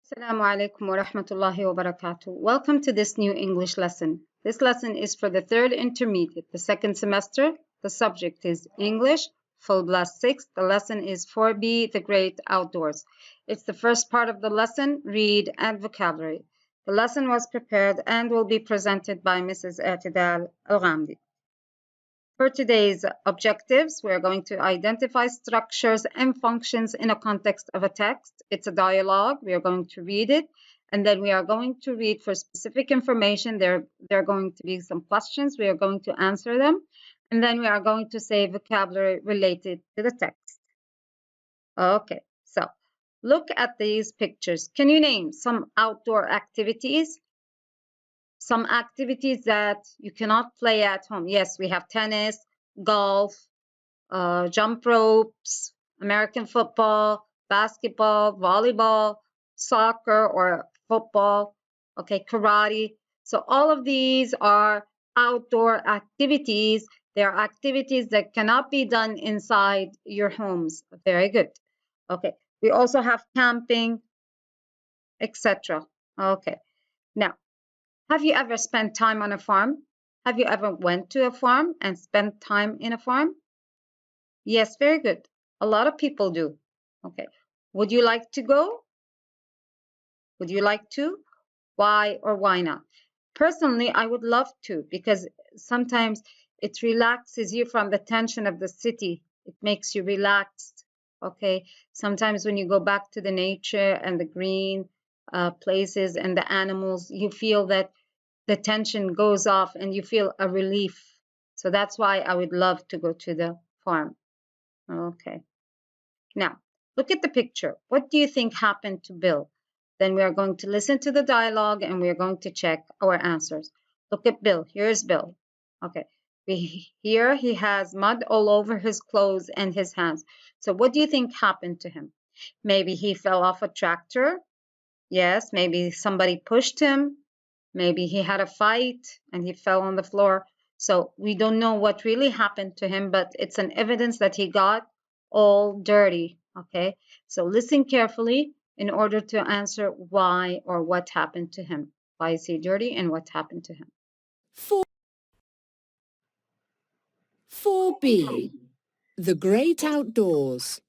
Assalamu alaikum wa rahmatullahi wa barakatuh. Welcome to this new English lesson. This lesson is for the third intermediate, the second semester. The subject is English, full blast 6. The lesson is 4B, the great outdoors. It's the first part of the lesson, read and vocabulary. The lesson was prepared and will be presented by Mrs. Atidal Al-Ghamdi. For today's objectives, we are going to identify structures and functions in a context of a text. It's a dialogue. We are going to read it, and then we are going to read for specific information. There are going to be some questions. We are going to answer them, and then we are going to say vocabulary related to the text. Okay, so look at these pictures. Can you name some outdoor activities? Some activities that you cannot play at home. Yes, we have tennis, golf, jump ropes, American football, basketball, volleyball, soccer or football, okay, karate. So all of these are outdoor activities. They are activities that cannot be done inside your homes. Very good. Okay, we also have camping, etc. Okay, now, have you ever spent time on a farm? Have you ever went to a farm and spent time in a farm? Yes, very good. A lot of people do. Okay. Would you like to go? Would you like to? Why or why not? Personally, I would love to because sometimes it relaxes you from the tension of the city. It makes you relaxed. Okay. Sometimes when you go back to the nature and the green places and the animals, you feel that the tension goes off and you feel a relief. So that's why I would love to go to the farm. Okay. Now, look at the picture. What do you think happened to Bill? Then we are going to listen to the dialogue and we are going to check our answers. Look at Bill. Here's Bill. Okay. Here he has mud all over his clothes and his hands. So what do you think happened to him? Maybe he fell off a tractor. Yes, maybe somebody pushed him. Maybe he had a fight and he fell on the floor. So we don't know what really happened to him, but it's an evidence that he got all dirty. Okay, so listen carefully in order to answer why or what happened to him. Why is he dirty and what happened to him? 4B, The Great Outdoors.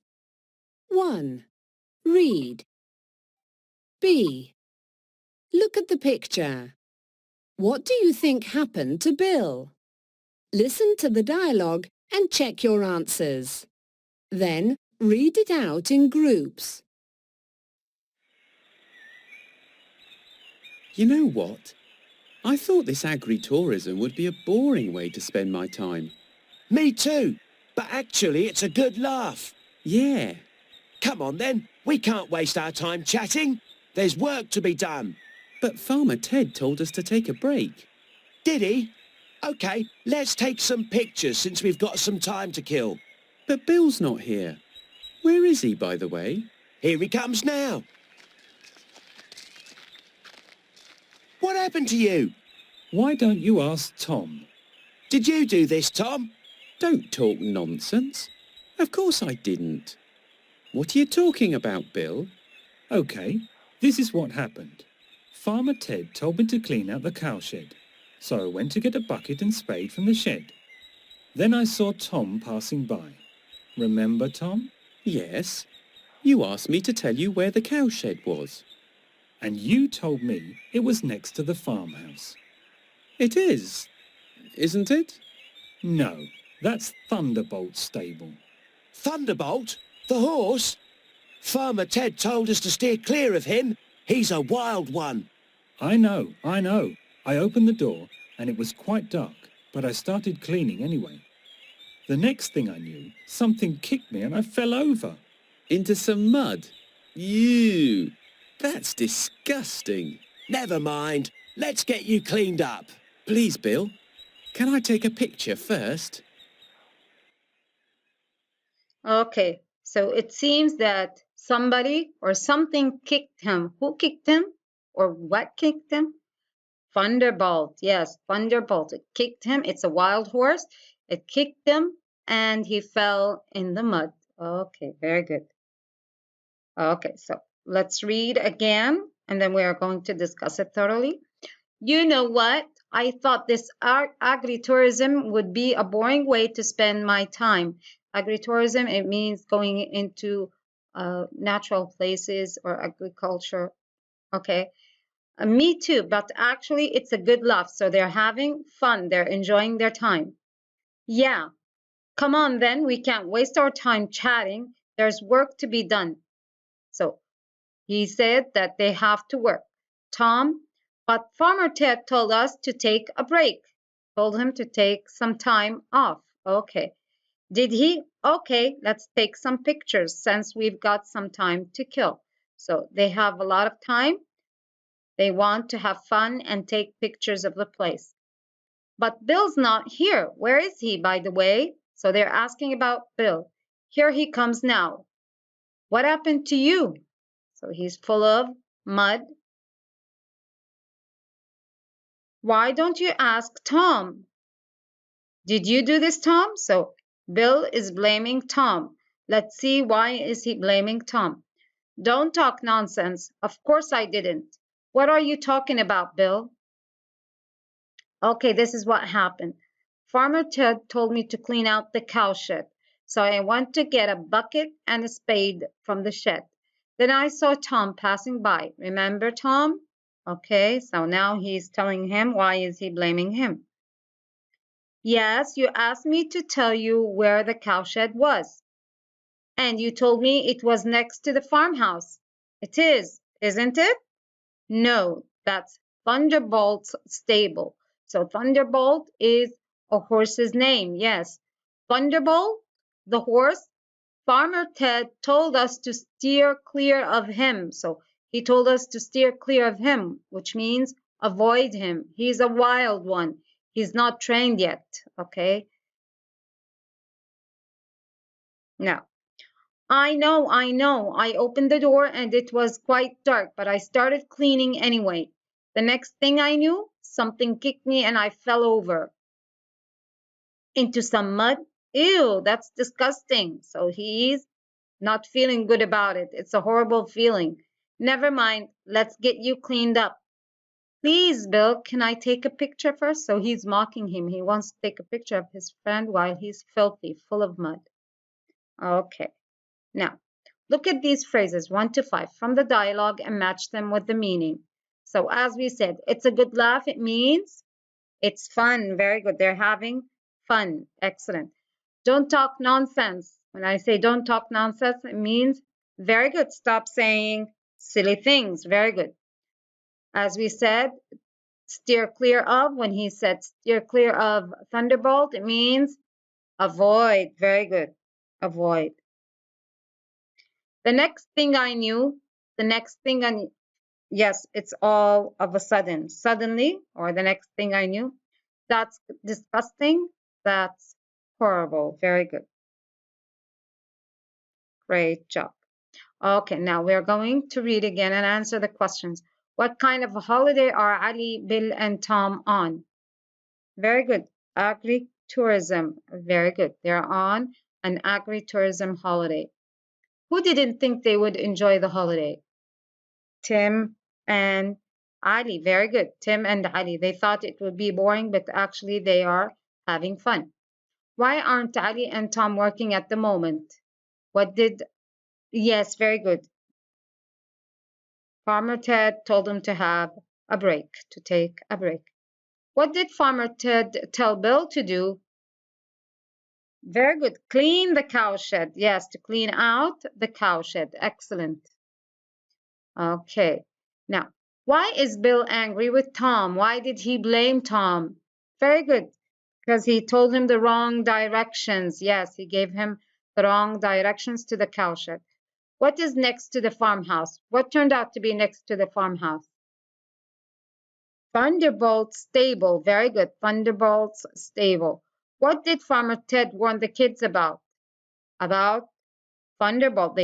1. Read. B. Look at the picture. What do you think happened to Bill? Listen to the dialogue and check your answers. Then read it out in groups. You know what? I thought this agri-tourism would be a boring way to spend my time. Me too, but actually it's a good laugh. Yeah. Come on then, we can't waste our time chatting. There's work to be done. But Farmer Ted told us to take a break. Did he? OK, let's take some pictures since we've got some time to kill. But Bill's not here. Where is he, by the way? Here he comes now. What happened to you? Why don't you ask Tom? Did you do this, Tom? Don't talk nonsense. Of course I didn't. What are you talking about, Bill? OK, this is what happened. Farmer Ted told me to clean out the cowshed, so I went to get a bucket and spade from the shed. Then I saw Tom passing by. Remember, Tom? Yes. You asked me to tell you where the cowshed was. And you told me it was next to the farmhouse. It is, isn't it? No, that's Thunderbolt's stable. Thunderbolt? The horse? Farmer Ted told us to steer clear of him. He's a wild one. I know. I opened the door and it was quite dark, but I started cleaning anyway. The next thing I knew, something kicked me and I fell over. Into some mud? Ew! That's disgusting. Never mind. Let's get you cleaned up. Please, Bill. Can I take a picture first? Okay, so it seems that somebody or something kicked him. Who kicked him or what kicked him? Thunderbolt. Yes, Thunderbolt. It kicked him. It's a wild horse. It kicked him and he fell in the mud. Okay, very good. Okay, so let's read again, and then we are going to discuss it thoroughly. You know what? I thought this agritourism would be a boring way to spend my time. Agritourism, it means going into natural places or agriculture. Okay. Me too, but actually it's a good laugh. So they're having fun. They're enjoying their time. Yeah. Come on then. We can't waste our time chatting. There's work to be done. So he said that they have to work. Tom, but Farmer Ted told us to take a break. Told him to take some time off. Okay. Did he? Okay, let's take some pictures since we've got some time to kill. So they have a lot of time. They want to have fun and take pictures of the place. But Bill's not here. Where is he, by the way? So they're asking about Bill. Here he comes now. What happened to you? So he's full of mud. Why don't you ask Tom? Did you do this, Tom? So Bill is blaming Tom. Let's see, why is he blaming Tom? Don't talk nonsense. Of course I didn't. What are you talking about, Bill? Okay, this is what happened. Farmer Ted told me to clean out the cowshed. So I went to get a bucket and a spade from the shed. Then I saw Tom passing by. Remember Tom? Okay, so now he's telling him, why is he blaming him? Yes, you asked me to tell you where the cowshed was. And you told me it was next to the farmhouse. It is, isn't it? No, that's Thunderbolt's stable. So Thunderbolt is a horse's name, yes. Thunderbolt, the horse, Farmer Ted told us to steer clear of him. So he told us to steer clear of him, which means avoid him. He's a wild one. He's not trained yet, okay? Now, I know. I opened the door and it was quite dark, but I started cleaning anyway. The next thing I knew, something kicked me and I fell over into some mud. Ew, that's disgusting. So he's not feeling good about it. It's a horrible feeling. Never mind, let's get you cleaned up. Please, Bill, can I take a picture first? So he's mocking him. He wants to take a picture of his friend while he's filthy, full of mud. Okay. Now, look at these phrases 1 to 5 from the dialogue and match them with the meaning. So as we said, it's a good laugh. It means it's fun. Very good. They're having fun. Excellent. Don't talk nonsense. When I say don't talk nonsense, it means very good. Stop saying silly things. Very good. As we said, steer clear of. When he said steer clear of Thunderbolt, it means avoid. Very good. Avoid. The next thing I knew, yes, it's all of a sudden. Suddenly, or the next thing I knew, that's disgusting. That's horrible. Very good. Great job. Okay, now we're going to read again and answer the questions. What kind of a holiday are Ali, Bill, and Tom on? Very good. Agri-tourism. Very good. They're on an agri-tourism holiday. Who didn't think they would enjoy the holiday? Tim and Ali. Very good. Tim and Ali. They thought it would be boring, but actually they are having fun. Why aren't Ali and Tom working at the moment? Yes, very good. Farmer Ted told them to have a break, to take a break. What did Farmer Ted tell Bill to do? Very good. Clean the cowshed. Yes, to clean out the cowshed. Excellent. Okay. Now, why is Bill angry with Tom? Why did he blame Tom? Very good. Because he told him the wrong directions. Yes, he gave him the wrong directions to the cowshed. What is next to the farmhouse? What turned out to be next to the farmhouse? Thunderbolt's stable. Very good. Thunderbolt's stable. What did Farmer Ted warn the kids about? About Thunderbolt.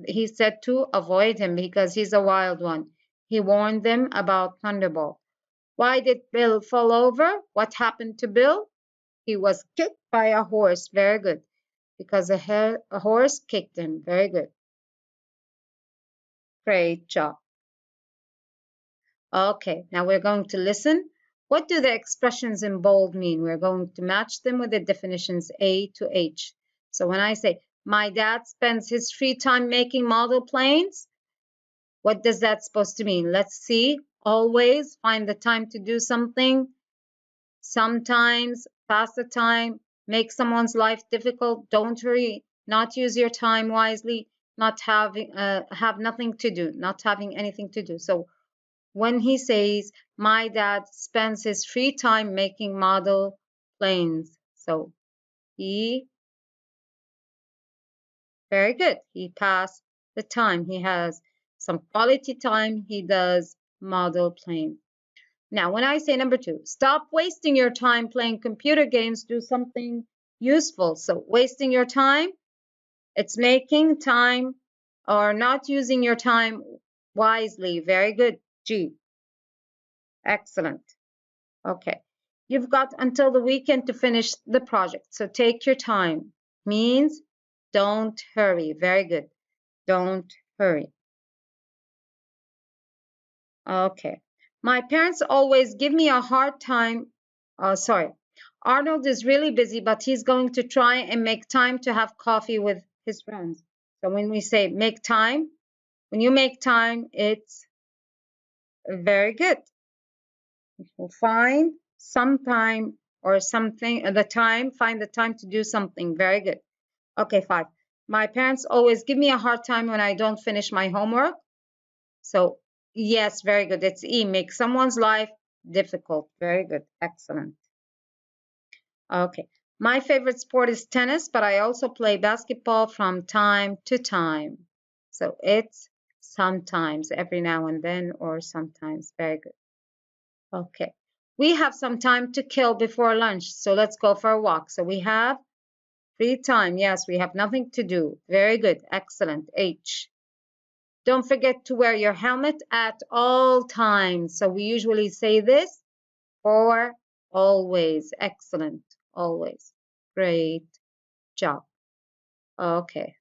He said to avoid him because he's a wild one. He warned them about Thunderbolt. Why did Bill fall over? What happened to Bill? He was kicked by a horse. Very good. Because a horse kicked him. Very good. Great job. Okay, now we're going to listen. What do the expressions in bold mean? We're going to match them with the definitions A to H. So when I say, my dad spends his free time making model planes, what does that supposed to mean? Let's see. Always, find the time to do something. Sometimes, pass the time, make someone's life difficult. Don't hurry, not use your time wisely, not having have nothing to do, not having anything to do. So when he says, my dad spends his free time making model planes. So he, very good, he passed the time. He has some quality time. He does model plane. Now, when I say number 2, stop wasting your time playing computer games, do something useful. So wasting your time, it's making time or not using your time wisely. Very good, G. Excellent. Okay. You've got until the weekend to finish the project, so take your time. Means don't hurry. Very good. Don't hurry. Okay. My parents always give me a hard time. Sorry. Arnold is really busy, but he's going to try and make time to have coffee with his friends. So when we say make time, when you make time, it's very good. We'll find some time or something, find the time to do something. Very good. Okay, 5. My parents always give me a hard time when I don't finish my homework. So yes, very good. It's E, make someone's life difficult. Very good. Excellent. Okay. My favorite sport is tennis, but I also play basketball from time to time. So it's sometimes, every now and then, or sometimes. Very good. Okay. We have some time to kill before lunch, so let's go for a walk. So we have free time. Yes, we have nothing to do. Very good. Excellent. H. Don't forget to wear your helmet at all times. So we usually say this for always. Excellent. Always. Great job. Okay.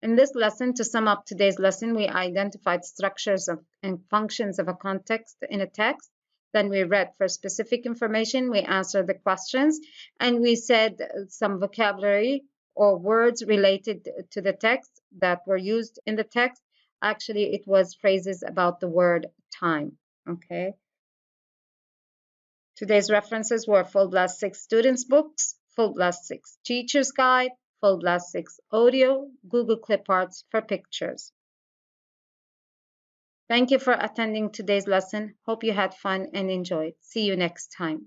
In this lesson, to sum up today's lesson, we identified structures and functions of a context in a text. Then we read for specific information, we answered the questions, and we said some vocabulary or words related to the text that were used in the text. Actually, it was phrases about the word time, okay? Today's references were Full Blast 6 Students Books, Full Blast 6 Teacher's Guide, Full Blast 6 Audio, Google Clip Arts for pictures. Thank you for attending today's lesson. Hope you had fun and enjoyed. See you next time.